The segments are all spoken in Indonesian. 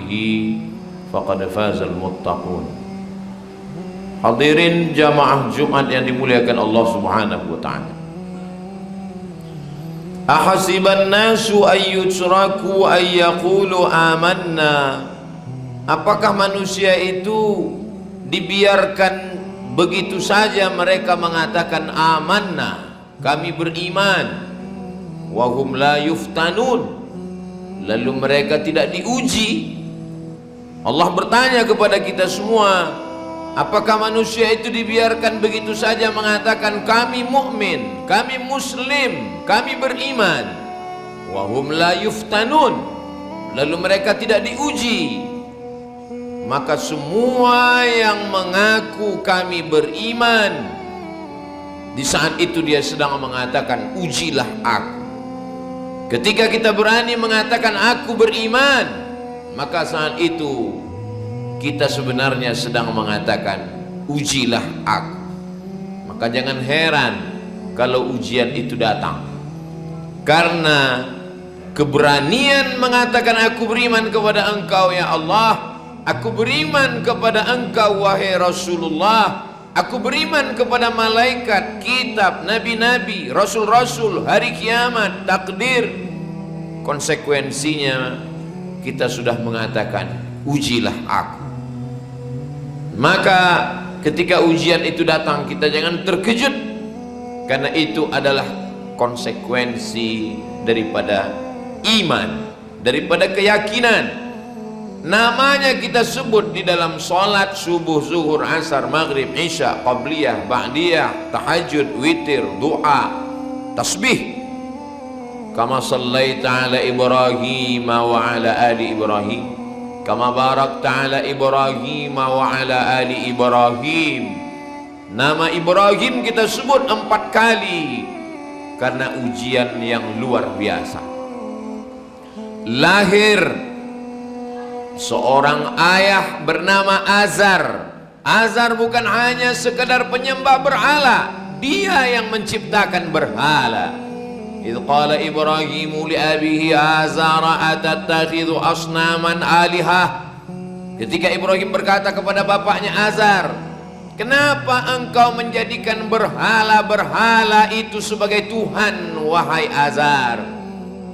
alihi faqad fazal muttaqun. Hadirin jamaah Jumat yang dimuliakan Allah Subhanahu wa taala. Ahasiban nasu ayyutraku ayyaqulu amanna. Apakah manusia itu dibiarkan begitu saja mereka mengatakan amanna, kami beriman, wahum la yuftanun, lalu mereka tidak diuji? Allah bertanya kepada kita semua, apakah manusia itu dibiarkan begitu saja mengatakan kami mukmin, kami muslim, kami beriman, wahum la yuftanun, lalu mereka tidak diuji? Maka semua yang mengaku kami beriman, di saat itu dia sedang mengatakan ujilah aku. Ketika kita berani mengatakan aku beriman, maka saat itu kita sebenarnya sedang mengatakan ujilah aku. Maka jangan heran kalau ujian itu datang, karena keberanian mengatakan aku beriman kepada engkau ya Allah, aku beriman kepada engkau wahai Rasulullah, aku beriman kepada malaikat, kitab, nabi-nabi, rasul-rasul, hari kiamat, takdir. Konsekuensinya kita sudah mengatakan ujilah aku. Maka ketika ujian itu datang, kita jangan terkejut, karena itu adalah konsekuensi daripada iman, daripada keyakinan. Namanya kita sebut di dalam salat subuh, zuhur, asar, maghrib, isya, qabliyah, ba'diyah, tahajud, witir, doa, tasbih. Kama sallaita ala Ibrahim wa ala ali Ibrahim, kama barakta ala Ibrahim wa ala ali Ibrahim. Nama Ibrahim kita sebut 4 kali karena ujian yang luar biasa. Lahir seorang ayah bernama Azar. Azar bukan hanya sekedar penyembah berhala, dia yang menciptakan berhala. Idh qala Ibrahimu li abihi Azara atattakhidhu asnaman alihah. Ketika Ibrahim berkata kepada bapaknya Azar, kenapa engkau menjadikan berhala-berhala itu sebagai Tuhan wahai Azar?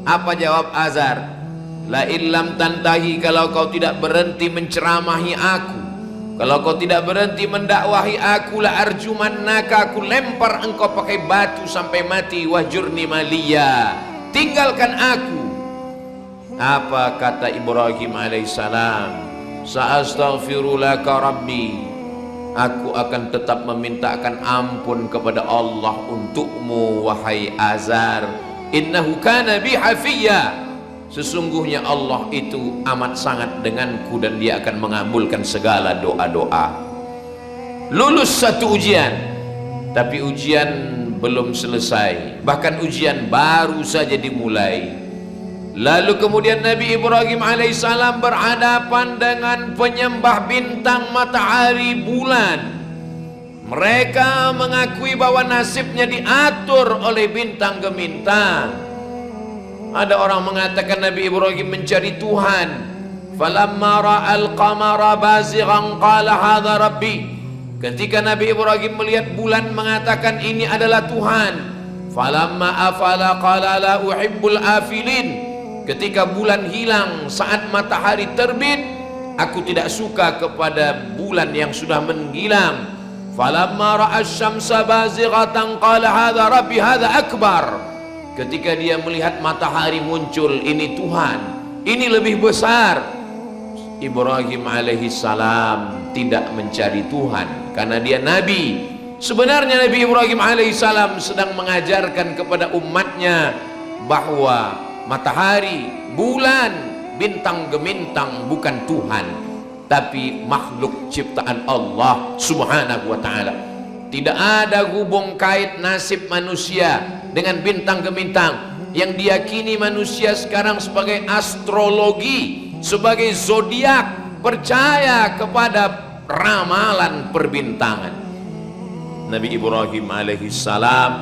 Apa jawab Azar? La illam tantahi, kalau kau tidak berhenti menceramahi aku, kalau kau tidak berhenti mendakwahi aku, la arjumannaka, aku lempar engkau pakai batu sampai mati, wahjurni maliya, tinggalkan aku. Apa kata Ibrahim alaihissalam? Sa'astaghfiru laka rabbi, aku akan tetap memintakan ampun kepada Allah untukmu wahai Azar. Innahu kana bi hafiyya, sesungguhnya Allah itu amat sangat denganku dan dia akan mengabulkan segala doa-doa. Lulus satu ujian, tapi ujian belum selesai, bahkan ujian baru saja dimulai. Lalu kemudian Nabi Ibrahim alaihissalam berhadapan dengan penyembah bintang, matahari, bulan. Mereka mengakui bahwa nasibnya diatur oleh bintang gemintang. Ada orang mengatakan Nabi Ibrahim mencari Tuhan. Falamma ra'al qamara bazighan qala hadza rabbi. Ketika Nabi Ibrahim melihat bulan mengatakan ini adalah Tuhan. Falamma afala qala la uhibbul afilin. Ketika bulan hilang saat matahari terbit, aku tidak suka kepada bulan yang sudah menghilang. Falamma ra'asy syamsa bazighatan qala hadza rabbi hadza akbar. Ketika dia melihat matahari muncul, ini Tuhan, ini lebih besar. Ibrahim alaihissalam tidak mencari Tuhan karena dia nabi. Sebenarnya Nabi Ibrahim alaihissalam sedang mengajarkan kepada umatnya bahwa matahari, bulan, bintang gemintang bukan Tuhan, tapi makhluk ciptaan Allah subhanahu wa ta'ala. Tidak ada hubung kait nasib manusia dengan bintang gemintang yang diyakini manusia sekarang sebagai astrologi, sebagai zodiak, percaya kepada ramalan perbintangan. Nabi Ibrahim alaihissalam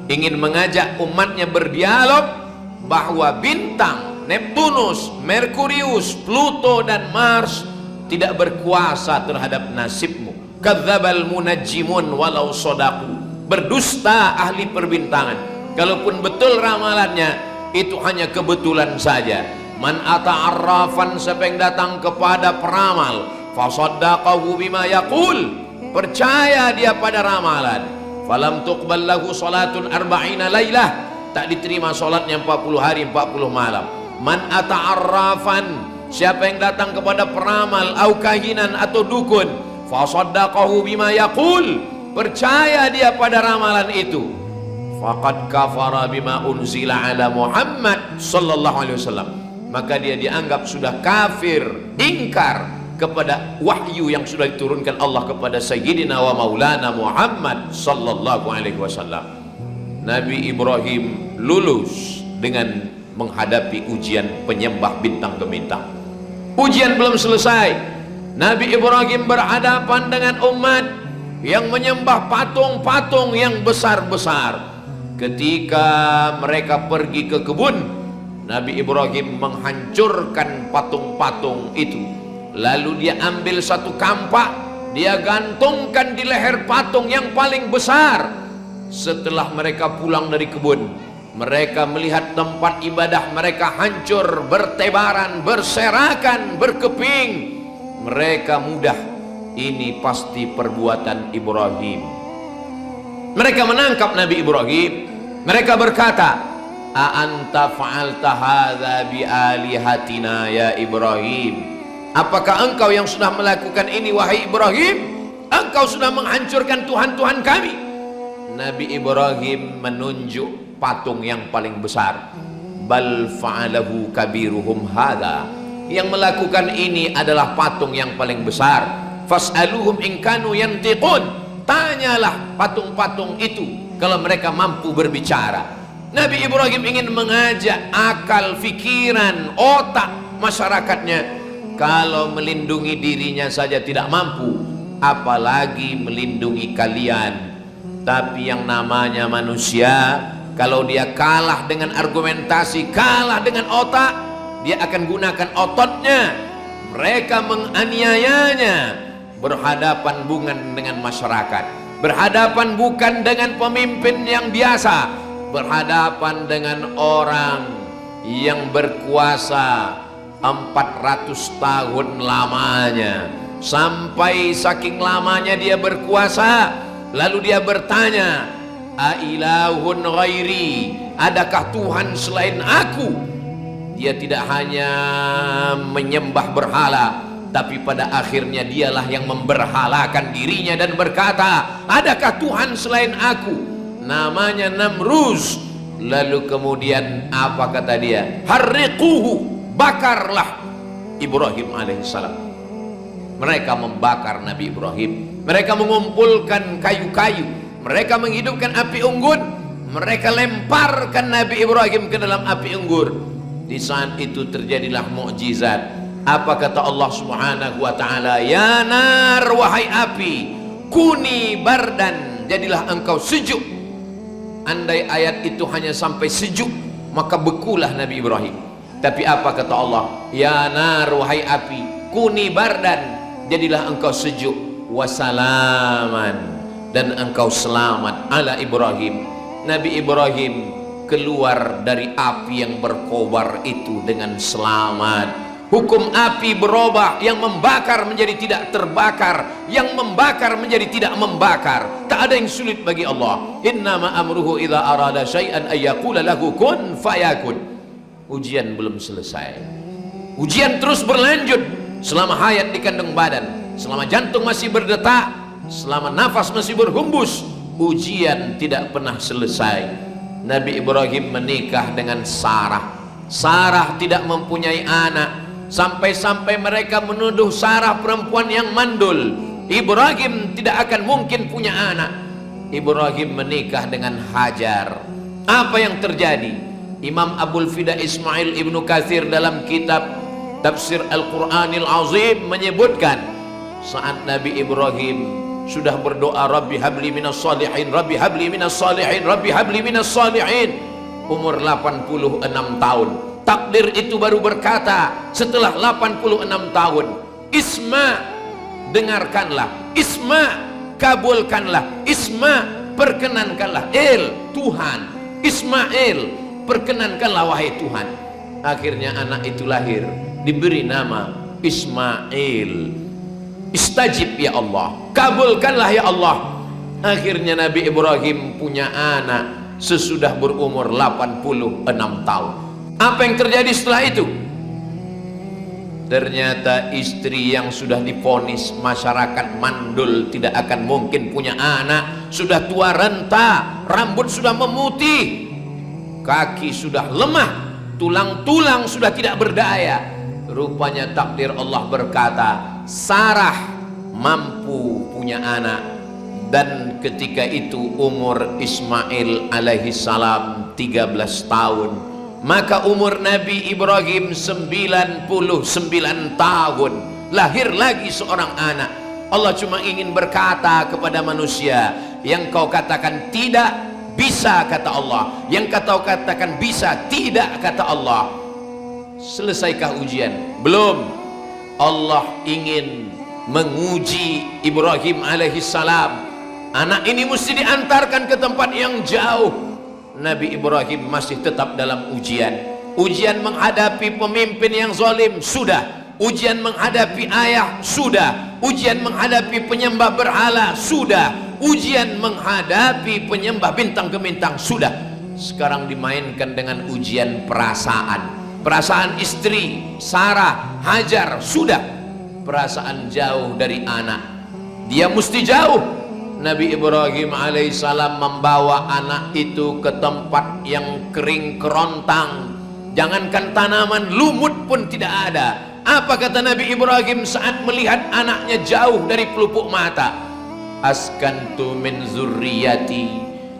ingin mengajak umatnya berdialog bahwa bintang Neptunus, Merkurius, Pluto dan Mars tidak berkuasa terhadap nasibmu. Kadzdzabal munajjimun walau shadaqu. Berdusta ahli perbintangan, kalaupun betul ramalannya itu hanya kebetulan saja. Man ata'arrafan, siapa yang datang kepada peramal, fasaddaqahu bima yaqul, percaya dia pada ramalan, falam tuqbal lahu salatun arba'ina lailah, tak diterima salatnya 40 hari 40 malam. Man ata'arrafan, siapa yang datang kepada peramal, au kahinan atau dukun, fasaddaqahu bima yaqul, percaya dia pada ramalan itu, faqad kafara bima unzila ala Muhammad sallallahu alaihi wasallam, maka dia dianggap sudah kafir, ingkar kepada wahyu yang sudah diturunkan Allah kepada Sayyidina wa Maulana Muhammad sallallahu alaihi wasallam. Nabi Ibrahim lulus dengan menghadapi ujian penyembah bintang gemintang. Ujian belum selesai. Nabi Ibrahim berhadapan dengan umat yang menyembah patung-patung yang besar-besar. Ketika mereka pergi ke kebun, Nabi Ibrahim menghancurkan patung-patung itu. Lalu dia ambil satu kampak, dia gantungkan di leher patung yang paling besar. Setelah mereka pulang dari kebun, mereka melihat tempat ibadah mereka hancur, bertebaran, berserakan, berkeping. Mereka mudah, ini pasti perbuatan Ibrahim. Mereka menangkap Nabi Ibrahim. Mereka berkata, a anta fa'alta hadza bi alihatina ya Ibrahim, apakah engkau yang sudah melakukan ini wahai Ibrahim? Engkau sudah menghancurkan Tuhan-Tuhan kami. Nabi Ibrahim menunjuk patung yang paling besar. Bal fa'alahu kabiruhum hadza, yang melakukan ini adalah patung yang paling besar. Fas'aluhum in kanu yantiqun, tanyalah patung-patung itu kalau mereka mampu berbicara. Nabi Ibrahim ingin mengajak akal, fikiran, otak masyarakatnya. Kalau melindungi dirinya saja tidak mampu, apalagi melindungi kalian. Tapi yang namanya manusia, kalau dia kalah dengan argumentasi, kalah dengan otak, dia akan gunakan ototnya. Mereka menganiayanya. Berhadapan bukan dengan masyarakat, berhadapan bukan dengan pemimpin yang biasa, berhadapan dengan orang yang berkuasa 400 tahun lamanya. Sampai saking lamanya dia berkuasa, lalu dia bertanya, ailahun ghairi, adakah Tuhan selain aku? Dia tidak hanya menyembah berhala, tapi pada akhirnya dialah yang memberhalakan dirinya dan berkata, adakah Tuhan selain aku? Namanya Namruz. Lalu kemudian apa kata dia? Harriquhu, bakarlah Ibrahim alaihissalam. Mereka membakar Nabi Ibrahim. Mereka mengumpulkan kayu-kayu, mereka menghidupkan api unggun, mereka lemparkan Nabi Ibrahim ke dalam api unggun. Di saat itu terjadilah mukjizat. Apa kata Allah Subhanahu wa ta'ala? Ya nar, wahai api, kuni bardan, jadilah engkau sejuk. Andai ayat itu hanya sampai sejuk, maka bekulah Nabi Ibrahim. Tapi apa kata Allah? Ya nar, wahai api, kuni bardan, jadilah engkau sejuk, wasalaman, dan engkau selamat ala Ibrahim. Nabi Ibrahim keluar dari api yang berkobar itu dengan selamat. Hukum api berubah, yang membakar menjadi tidak terbakar, yang membakar menjadi tidak membakar. Tak ada yang sulit bagi Allah. Innama amruhu idza arada syai'an ayyaqula lahu kun fayakun. Ujian belum selesai. Ujian terus berlanjut selama hayat di kandung badan, selama jantung masih berdetak, selama nafas masih berhembus. Ujian tidak pernah selesai. Nabi Ibrahim menikah dengan Sarah. Sarah tidak mempunyai anak. Sampai-sampai mereka menuduh Sarah perempuan yang mandul. Ibrahim tidak akan mungkin punya anak. Ibrahim menikah dengan Hajar. Apa yang terjadi? Imam Abul Fida Ismail Ibnu Katsir dalam kitab Tafsir Al-Quranil Azim menyebutkan, saat Nabi Ibrahim sudah berdoa, Rabbi habli minas salihin, Rabbi habli minas salihin, Rabbi habli minas salihin, umur 86 tahun, Takdir itu baru berkata setelah 86 tahun, Isma, dengarkanlah, Isma, kabulkanlah, Isma, perkenankanlah, Tuhan, Ismail, perkenankanlah wahai Tuhan. Akhirnya anak itu lahir, diberi nama Ismail. Istajib ya Allah, kabulkanlah ya Allah. Akhirnya Nabi Ibrahim punya anak sesudah berumur 86 tahun. Apa yang terjadi setelah itu? Ternyata istri yang sudah divonis masyarakat mandul tidak akan mungkin punya anak, sudah tua renta, rambut sudah memutih, kaki sudah lemah, tulang-tulang sudah tidak berdaya. Rupanya takdir Allah berkata, Sarah mampu punya anak. Dan ketika itu umur Ismail alaihi salam 13 tahun. Maka umur Nabi Ibrahim 99 tahun. Lahir lagi seorang anak. Allah cuma ingin berkata kepada manusia, yang kau katakan tidak bisa kata Allah, yang kau katakan bisa tidak kata Allah. Selesaikah ujian? Belum. Allah ingin menguji Ibrahim alaihi salam. Anak ini mesti diantarkan ke tempat yang jauh. Nabi Ibrahim masih tetap dalam ujian. Ujian menghadapi pemimpin yang zalim, sudah. Ujian menghadapi ayah, sudah. Ujian menghadapi penyembah berhala, sudah. Ujian menghadapi penyembah bintang gemintang, sudah. Sekarang dimainkan dengan ujian perasaan. Perasaan istri Sarah, Hajar, sudah. Perasaan jauh dari anak, dia mesti jauh. Nabi Ibrahim alaihissalam membawa anak itu ke tempat yang kering kerontang. Jangankan tanaman, lumut pun tidak ada. Apa kata Nabi Ibrahim saat melihat anaknya jauh dari pelupuk mata? Askantu min zurriyati,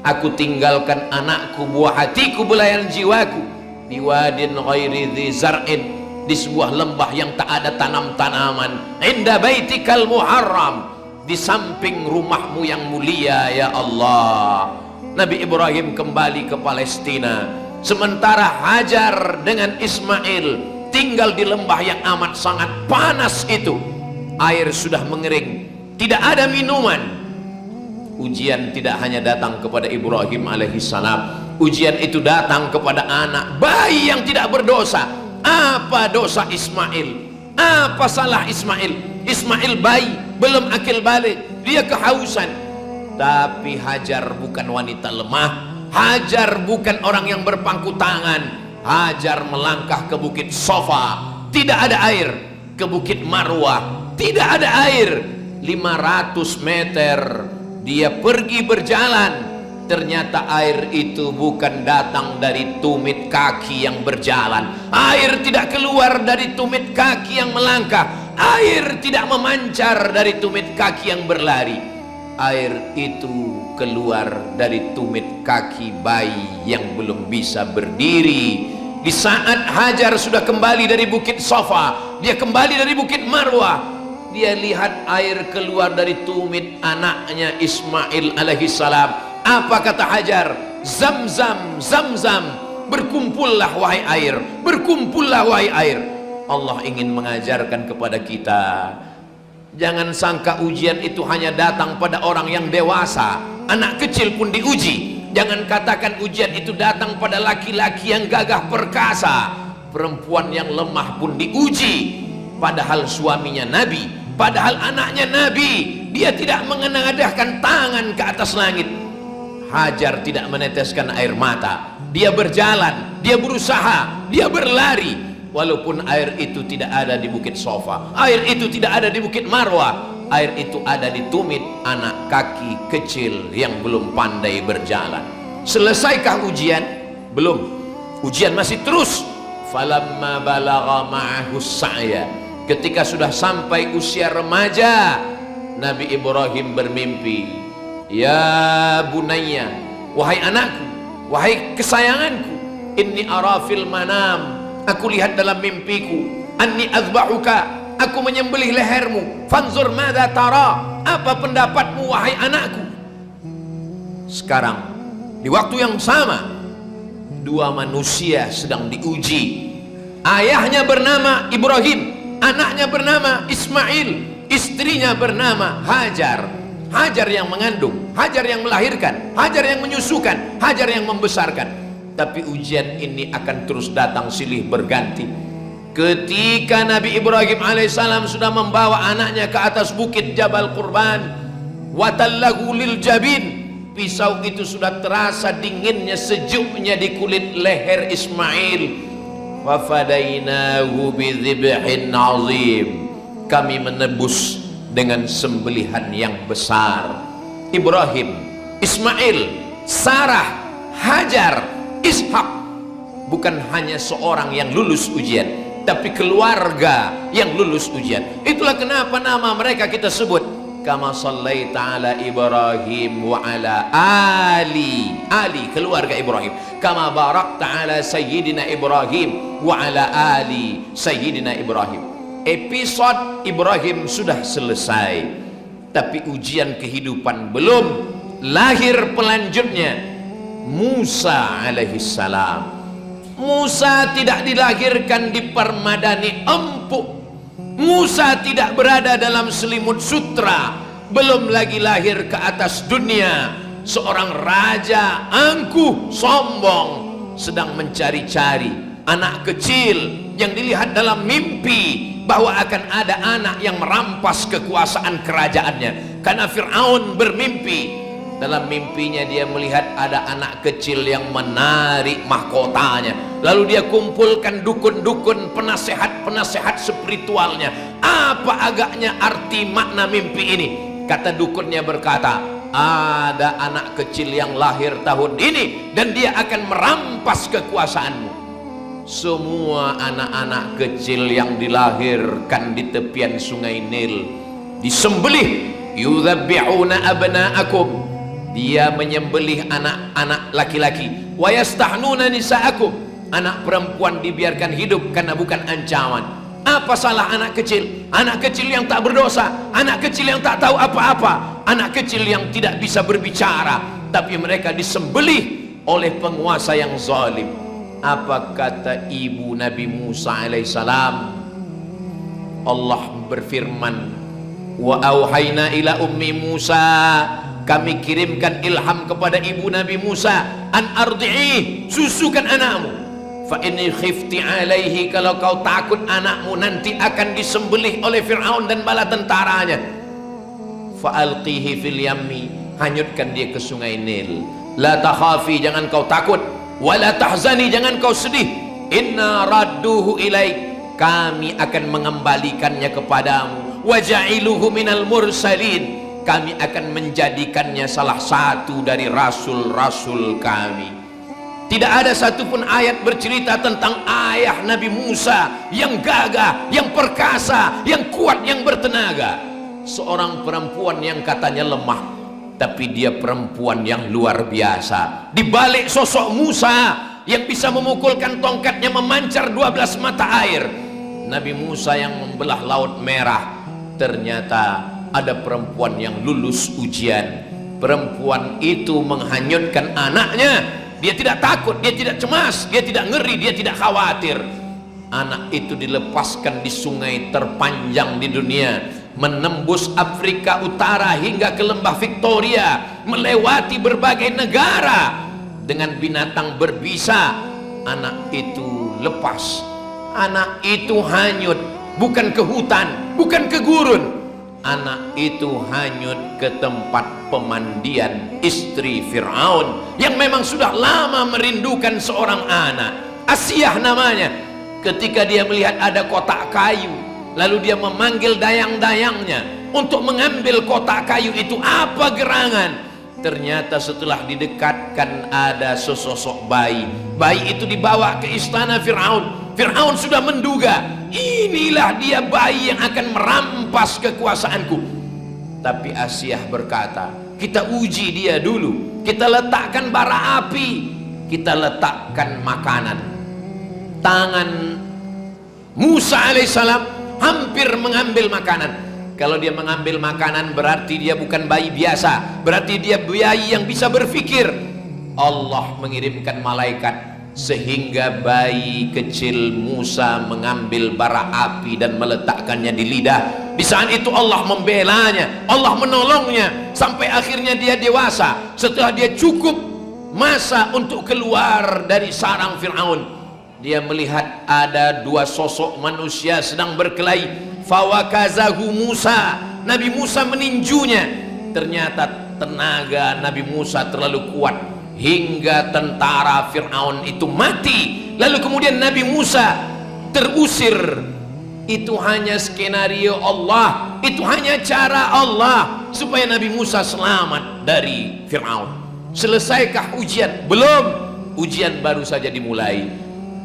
aku tinggalkan anakku, buah hatiku, belayan jiwaku, di wadin ghairi dzi zar'in, di sebuah lembah yang tak ada tanam-tanaman, inda baitikal muharram, di samping rumahmu yang mulia ya Allah. Nabi Ibrahim kembali ke Palestina, sementara Hajar dengan Ismail tinggal di lembah yang amat sangat panas itu. Air sudah mengering, tidak ada minuman. Ujian tidak hanya datang kepada Ibrahim alaihissalam, ujian itu datang kepada anak bayi yang tidak berdosa. Apa dosa Ismail? Apa salah Ismail? Ismail bayi, belum akil balik, dia kehausan. Tapi Hajar bukan wanita lemah. Hajar bukan orang yang berpangku tangan. Hajar melangkah ke bukit Sofa, tidak ada air. Ke bukit Marwah, tidak ada air. 500 meter dia pergi berjalan. Ternyata air itu bukan datang dari tumit kaki yang berjalan. Air tidak keluar dari tumit kaki yang melangkah. Air tidak memancar dari tumit kaki yang berlari. Air itu keluar dari tumit kaki bayi yang belum bisa berdiri. Di saat Hajar sudah kembali dari bukit Sofa, dia kembali dari bukit Marwah, dia lihat air keluar dari tumit anaknya Ismail alaihissalam. Apa kata Hajar? Zamzam, Zamzam, berkumpullah wahai air, berkumpullah wahai air. Allah ingin mengajarkan kepada kita, jangan sangka ujian itu hanya datang pada orang yang dewasa. Anak kecil pun diuji. Jangan katakan ujian itu datang pada laki-laki yang gagah perkasa. Perempuan yang lemah pun diuji. Padahal suaminya Nabi, padahal anaknya Nabi, dia tidak mengenadahkan tangan ke atas langit. Hajar tidak meneteskan air mata. Dia berjalan, dia berusaha, dia berlari. Walaupun air itu tidak ada di bukit Sofa, air itu tidak ada di bukit Marwah, air itu ada di tumit anak kaki kecil yang belum pandai berjalan. Selesaikah ujian? Belum. Ujian masih terus. Falamma balagha ma'ahu sa'ya, ketika sudah sampai usia remaja, Nabi Ibrahim bermimpi, ya bunayya, wahai anakku, wahai kesayanganku, inni ara fil manam, aku lihat dalam mimpiku, anni azbahuka, aku menyembelih lehermu, fanzur madza tara, apa pendapatmu wahai anakku. Sekarang di waktu yang sama, dua manusia sedang diuji. Ayahnya bernama Ibrahim, anaknya bernama Ismail, istrinya bernama Hajar. Hajar yang mengandung, Hajar yang melahirkan, Hajar yang menyusukan, Hajar yang membesarkan. Tapi ujian ini akan terus datang silih berganti. Ketika Nabi Ibrahim alaihissalam sudah membawa anaknya ke atas bukit Jabal Qurban, watallahu lil jabin, pisau itu sudah terasa dinginnya, sejuknya di kulit leher Ismail. Wafadainahu bidzibhin azim, kami menebus dengan sembelihan yang besar. Ibrahim, Ismail, Sarah, Hajar, Ishak bukan hanya seorang yang lulus ujian, tapi keluarga yang lulus ujian. Itulah kenapa nama mereka kita sebut kama sallaita ala Ibrahim wa ala ali keluarga Ibrahim, kama barakta ala sayyidina Ibrahim wa ala ali sayyidina Ibrahim. Episode Ibrahim sudah selesai, tapi ujian kehidupan belum. Lahir pelanjutnya, Musa alaihissalam. Musa tidak dilahirkan di permadani empuk. Musa tidak berada dalam selimut sutra, belum lagi lahir ke atas dunia seorang raja angkuh sombong, sedang mencari-cari anak kecil yang dilihat dalam mimpi bahwa akan ada anak yang merampas kekuasaan kerajaannya. Karena Fir'aun bermimpi, dalam mimpinya dia melihat ada anak kecil yang menarik mahkotanya. Lalu dia kumpulkan dukun-dukun, penasehat-penasehat spiritualnya. Apa agaknya arti makna mimpi ini? Kata dukunnya berkata, ada anak kecil yang lahir tahun ini dan dia akan merampas kekuasaanmu. Semua anak-anak kecil yang dilahirkan di tepian sungai Nil disembelih. Yudhabbi'una abna'akum, dia menyembelih anak-anak laki-laki. Wa yastahnuna nisa'akum, anak perempuan dibiarkan hidup karena bukan ancaman. Apa salah anak kecil? Anak kecil yang tak berdosa, anak kecil yang tak tahu apa-apa, anak kecil yang tidak bisa berbicara, tapi mereka disembelih oleh penguasa yang zalim. Apa kata ibu Nabi Musa alaihissalam? Allah berfirman, wa auhayna ila ummi Musa, kami kirimkan ilham kepada ibu Nabi Musa, an ardi'i, susukan anakmu. Fa inni khifti alaihi, kalau kau takut anakmu nanti akan disembelih oleh Fir'aun dan bala tentaranya. Fa alqihi fil yammi, hanyutkan dia ke sungai Nil. La takhafi, jangan kau takut. Wa la tahzani, jangan kau sedih. Inna radduhu ilaik, kami akan mengembalikannya kepadamu. Wa ja'iluhu minal mursalin, kami akan menjadikannya salah satu dari rasul-rasul kami. Tidak ada satupun ayat bercerita tentang ayah Nabi Musa yang gagah, yang perkasa, yang kuat, yang bertenaga. Seorang perempuan yang katanya lemah, tapi dia perempuan yang luar biasa. Di balik sosok Musa yang bisa memukulkan tongkatnya memancar 12 mata air, Nabi Musa yang membelah Laut Merah, ternyata ada perempuan yang lulus ujian. Perempuan itu menghanyutkan anaknya. Dia tidak takut, dia tidak cemas, dia tidak ngeri, dia tidak khawatir. Anak itu dilepaskan di sungai terpanjang di dunia, menembus Afrika Utara hingga ke lembah Victoria, melewati berbagai negara. Dengan binatang berbisa, anak itu lepas. Anak itu hanyut, bukan ke hutan, bukan ke gurun. Anak itu hanyut ke tempat pemandian istri Fir'aun yang memang sudah lama merindukan seorang anak. Asiyah namanya. Ketika dia melihat ada kotak kayu, lalu dia memanggil dayang-dayangnya untuk mengambil kotak kayu itu. Apa gerangan? Ternyata setelah didekatkan ada sesosok bayi. Bayi itu dibawa ke istana Fir'aun. Fir'aun sudah menduga, inilah dia bayi yang akan merampas kekuasaanku. Tapi Asiyah berkata, kita uji dia dulu, kita letakkan bara api, kita letakkan makanan. Tangan Musa alaihissalam hampir mengambil makanan. Kalau dia mengambil makanan berarti dia bukan bayi biasa, berarti dia bayi yang bisa berpikir. Allah mengirimkan malaikat sehingga bayi kecil Musa mengambil bara api dan meletakkannya di lidah. Di saat itu Allah membelanya, Allah menolongnya sampai akhirnya dia dewasa. Setelah dia cukup masa untuk keluar dari sarang Fir'aun, dia melihat ada dua sosok manusia sedang berkelahi. Fawakazahu Musa, Nabi Musa meninjunya. Ternyata tenaga Nabi Musa terlalu kuat hingga tentara Fir'aun itu mati. Lalu kemudian Nabi Musa terusir. Itu hanya skenario Allah, itu hanya cara Allah supaya Nabi Musa selamat dari Fir'aun. Selesaikah ujian? Belum, ujian baru saja dimulai.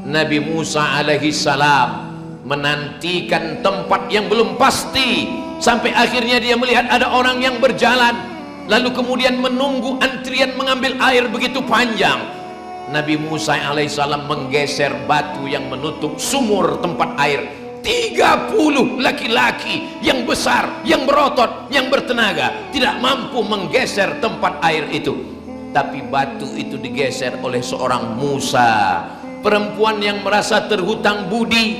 Nabi Musa alaihi salam menantikan tempat yang belum pasti sampai akhirnya dia melihat ada orang yang berjalan, lalu kemudian menunggu antrian mengambil air begitu panjang. Nabi Musa alaihissalam menggeser batu yang menutup sumur tempat air. 30 laki-laki yang besar, yang berotot, yang bertenaga tidak mampu menggeser tempat air itu. Tapi batu itu digeser oleh seorang Musa, perempuan yang merasa terhutang budi,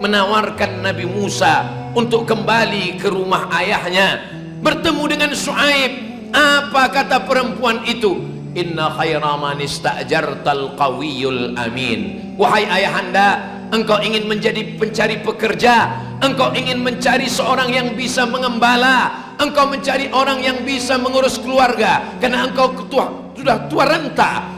menawarkan Nabi Musa untuk kembali ke rumah ayahnya, bertemu dengan Syuaib. Apa kata perempuan itu? Inna khaira man ista'jartal qawiyul amin. Wahai ayahanda, engkau ingin menjadi pencari pekerja, engkau ingin mencari seorang yang bisa mengembala, engkau mencari orang yang bisa mengurus keluarga karena engkau sudah tua renta.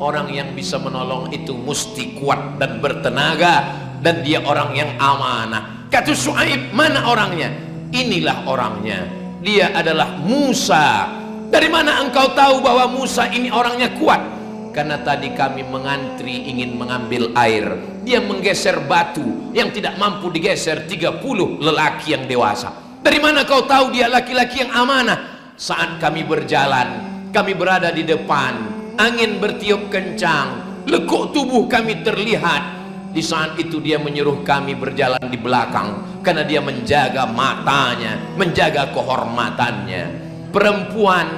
Orang yang bisa menolong itu mesti kuat dan bertenaga, dan dia orang yang amanah. Kata Syuaib, mana orangnya? Inilah orangnya, dia adalah Musa. Dari mana engkau tahu bahwa Musa ini orangnya kuat? Karena tadi kami mengantri ingin mengambil air, dia menggeser batu yang tidak mampu digeser 30 lelaki yang dewasa. Dari mana kau tahu dia laki-laki yang amanah? Saat kami berjalan, kami berada di depan, angin bertiup kencang, lekuk tubuh kami terlihat. Di saat itu dia menyuruh kami berjalan di belakang karena dia menjaga matanya, menjaga kehormatannya. Perempuan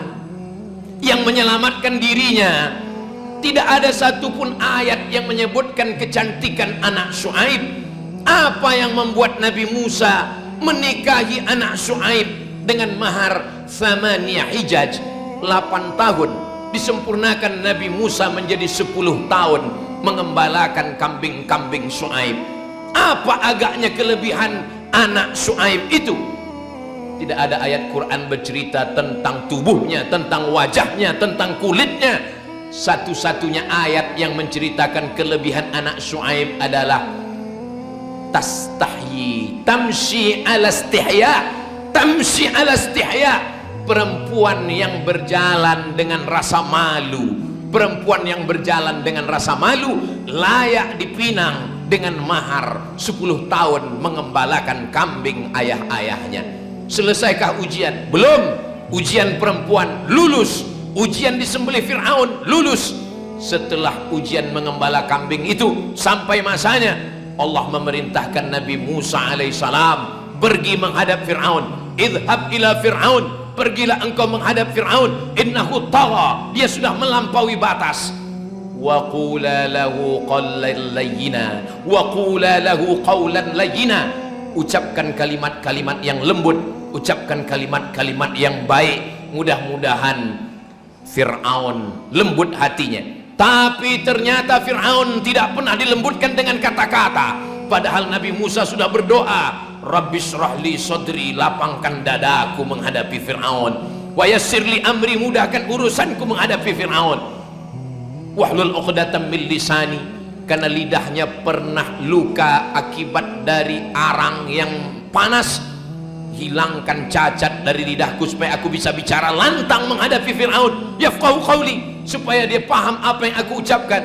yang menyelamatkan dirinya, tidak ada satupun ayat yang menyebutkan kecantikan anak Syuaib. Apa yang membuat Nabi Musa menikahi anak Syuaib dengan mahar 8 hijaj, 8 tahun, disempurnakan Nabi Musa menjadi 10 tahun mengembalakan kambing-kambing Syuaib. Apa agaknya kelebihan anak Syuaib itu? Tidak ada ayat Quran bercerita tentang tubuhnya, tentang wajahnya, tentang kulitnya. Satu-satunya ayat yang menceritakan kelebihan anak Syuaib adalah tastahyi tamshi ala istihya, tamshi ala istihya. Perempuan yang berjalan dengan rasa malu, perempuan yang berjalan dengan rasa malu layak dipinang dengan mahar 10 tahun mengembalakan kambing ayah-ayahnya. Selesaikah ujian? Belum. Ujian perempuan lulus, ujian disembelih Fir'aun lulus. Setelah ujian mengembala kambing itu sampai masanya, Allah memerintahkan Nabi Musa alaihissalam pergi menghadap Fir'aun. Idhab ila Fir'aun, pergilah engkau menghadap Fir'aun, innahu tagha, dia sudah melampaui batas. Wa qula lahu qawlan layyina, wa qula lahu qawlan layyina. Ucapkan kalimat-kalimat yang lembut, ucapkan kalimat-kalimat yang baik. Mudah-mudahan Fir'aun lembut hatinya. Tapi ternyata Fir'aun tidak pernah dilembutkan dengan kata-kata. Padahal Nabi Musa sudah berdoa, Rabbi syrahli sadri, lapangkan dadaku menghadapi Fir'aun, wa yassirli amri, mudahkan urusanku menghadapi Fir'aun, wahlul uqdatam min lisani, karena lidahnya pernah luka akibat dari arang yang panas. Hilangkan cacat dari lidahku supaya aku bisa bicara lantang menghadapi Fir'aun, yafqahu qawli, supaya dia paham apa yang aku ucapkan.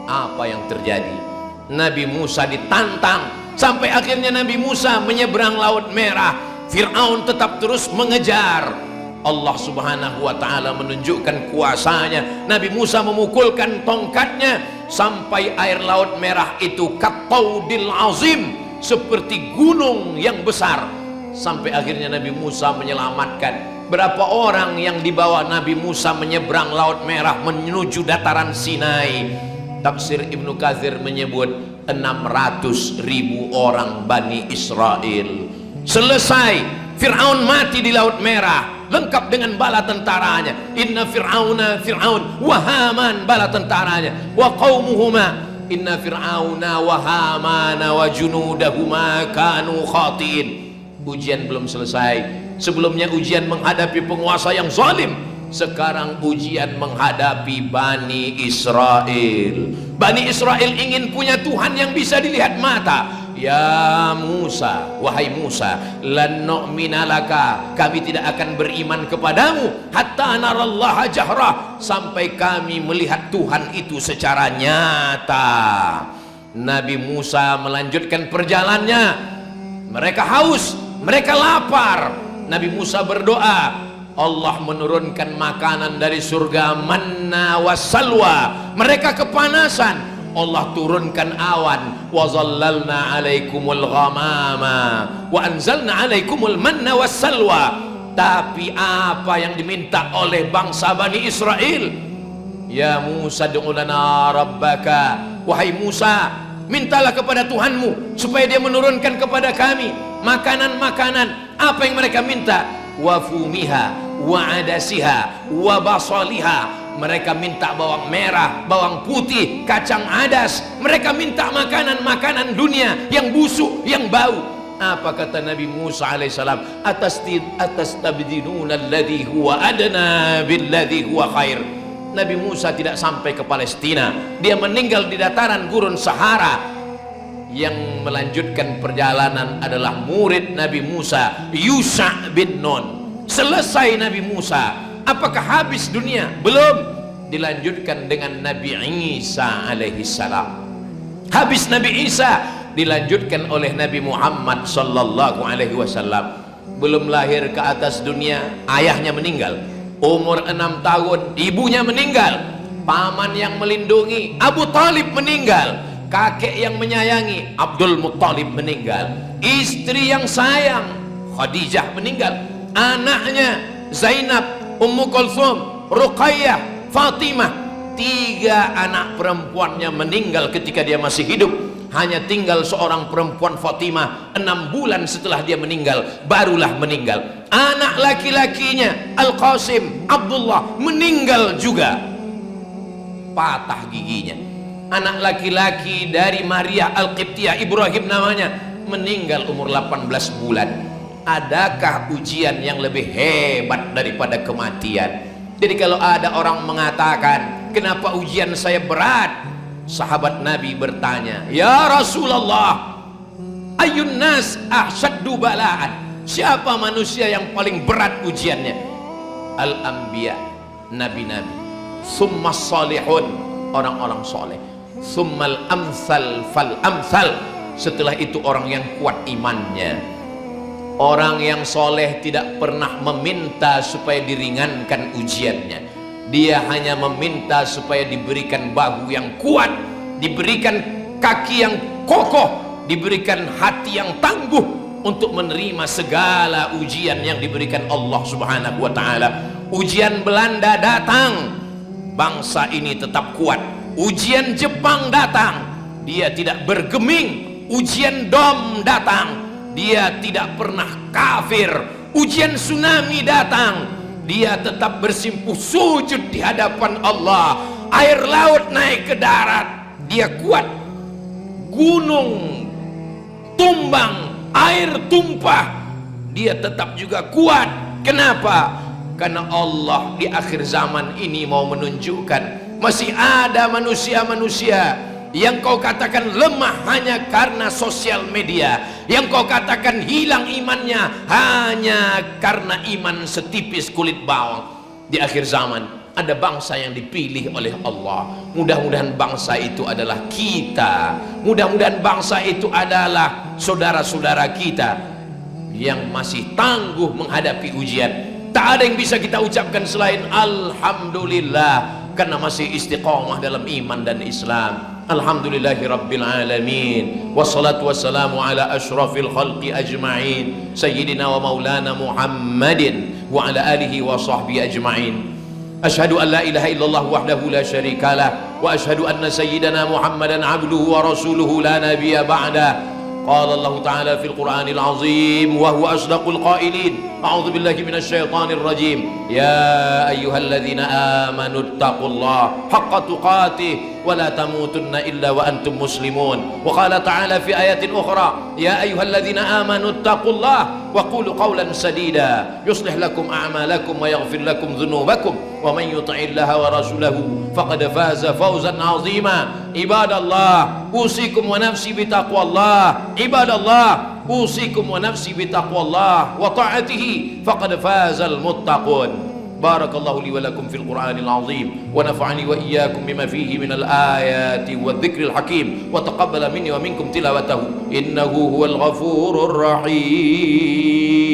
Apa yang terjadi? Nabi Musa ditantang sampai akhirnya Nabi Musa menyeberang Laut Merah. Fir'aun tetap terus mengejar. Allah subhanahu wa ta'ala menunjukkan kuasanya. Nabi Musa memukulkan tongkatnya sampai air Laut Merah itu kataudil azim, seperti gunung yang besar. Sampai akhirnya Nabi Musa menyelamatkan. Berapa orang yang dibawa Nabi Musa menyeberang Laut Merah menuju dataran Sinai? Tafsir Ibnu Katsir menyebut 600.000 orang Bani Israel. Selesai Fir'aun mati di Laut Merah, lengkap dengan bala tentaranya. Inna Fir'aun wa Haman, bala tentaranya, wa qaumuhuma inna Fir'auna wa Hamana wa junudahuma kanu khatiin. Ujian belum selesai. Sebelumnya ujian menghadapi penguasa yang zalim, sekarang ujian menghadapi Bani Israel. Bani Israel ingin punya Tuhan yang bisa dilihat mata. Ya Musa, wahai Musa, lan nu'mina laka, kami tidak akan beriman kepadamu hatta narallaha jahrah, sampai kami melihat Tuhan itu secara nyata. Nabi Musa melanjutkan perjalanannya. Mereka haus, mereka lapar. Nabi Musa berdoa, Allah menurunkan makanan dari surga, manna wassalwa. Mereka kepanasan, Allah turunkan awan, wa zallalna alaikumul ghamama wa anzalna alaikumul manna wassalwa. Tapi apa yang diminta oleh bangsa Bani Israel? Ya Musa du'u lana rabbaka, wahai Musa, mintalah kepada Tuhanmu supaya dia menurunkan kepada kami makanan-makanan. Apa yang mereka minta? Wa fumiha wa adasiha wa basaliha. Mereka minta bawang merah, bawang putih, kacang adas. Mereka minta makanan-makanan dunia yang busuk, yang bau. Apa kata Nabi Musa alaihissalam? Atastabdiluna alladhi huwa adna billadhi huwa khair. Nabi Musa tidak sampai ke Palestina, dia meninggal di dataran gurun Sahara. Yang melanjutkan perjalanan adalah murid Nabi Musa, Yusha bin Nun. Selesai Nabi Musa, apakah habis dunia? Belum. Dilanjutkan dengan Nabi Isa alaihi salam. Habis Nabi Isa, dilanjutkan oleh Nabi Muhammad sallallahu alaihi wasallam. Belum lahir ke atas dunia, ayahnya meninggal. Umur 6 tahun, ibunya meninggal. Paman yang melindungi, Abu Talib meninggal. Kakek yang menyayangi, Abdul Muttalib meninggal. Istri yang sayang, Khadijah meninggal. Anaknya Zainab, Ummu Kulthum, Ruqayyah, Fatimah. 3 anak perempuannya meninggal ketika dia masih hidup. Hanya tinggal seorang perempuan, Fatimah. 6 bulan setelah dia meninggal, barulah meninggal. Anak laki-lakinya Al-Qasim, Abdullah, meninggal juga, patah giginya. Anak laki-laki dari Maria Al-Qibtiyah, Ibrahim namanya, meninggal umur 18 bulan. Adakah ujian yang lebih hebat daripada kematian? Jadi kalau ada orang mengatakan, kenapa ujian saya berat? Sahabat Nabi bertanya, ya Rasulullah, ayun nas ahsaddu bala'an, siapa manusia yang paling berat ujiannya? Al-anbiya, nabi-nabi, summa salihun, orang-orang soleh, summal amsal fal amsal, setelah itu orang yang kuat imannya. Orang yang soleh tidak pernah meminta supaya diringankan ujiannya. Dia hanya meminta supaya diberikan bahu yang kuat, diberikan kaki yang kokoh, diberikan hati yang tangguh untuk menerima segala ujian yang diberikan Allah Subhanahu wa ta'ala. Ujian Belanda datang, bangsa ini tetap kuat. Ujian Jepang datang, dia tidak bergeming. Ujian Dom datang, dia tidak pernah kafir. Ujian tsunami datang, dia tetap bersimpuh sujud di hadapan Allah. Air laut naik ke darat, dia kuat. Gunung tumbang, air tumpah, dia tetap juga kuat. Kenapa? Karena Allah di akhir zaman ini mau menunjukkan masih ada manusia-manusia yang kau katakan lemah hanya karena sosial media, yang kau katakan hilang imannya hanya karena iman setipis kulit bawang. Di akhir zaman ada bangsa yang dipilih oleh Allah. Mudah-mudahan bangsa itu adalah kita. Mudah-mudahan bangsa itu adalah saudara-saudara kita yang masih tangguh menghadapi ujian. Tak ada yang bisa kita ucapkan selain alhamdulillah, karena masih istiqamah dalam iman dan Islam. Alhamdulillahi rabbil alamin, wassalatu wassalamu ala ashrafil khalqi ajma'in, sayyidina wa maulana Muhammadin wa ala alihi wa sahbihi ajma'in. أشهد أن لا إله إلا الله وحده لا شريك له وأشهد أن سيدنا محمدا عبده ورسوله لا نبي بعده. قال الله تعالى في القرآن العظيم وهو أصدق القائلين: أعوذ بالله من الشيطان الرجيم. يا أيها الذين آمنوا اتقوا الله حق تقاته ولا تموتن إلا وأنتم مسلمون. وقال تعالى في آية أخرى: يا أيها الذين آمنوا اتقوا الله وقولوا قولا سديدا يصلح لكم أعمالكم ويغفر لكم ذنوبكم ومن يطع الله ورسوله فقد فاز فوزا عظيما. عباد الله أوصيكم ونفسي بتقوى الله. عباد الله أوصيكم ونفسي بتقوى الله وطاعته فقد فاز المتقون. بارك الله لي ولكم في القرآن العظيم ونفعني وإياكم بما فيه من الآيات والذكر الحكيم وتقبل مني ومنكم تلاوته إنه هو الغفور الرحيم.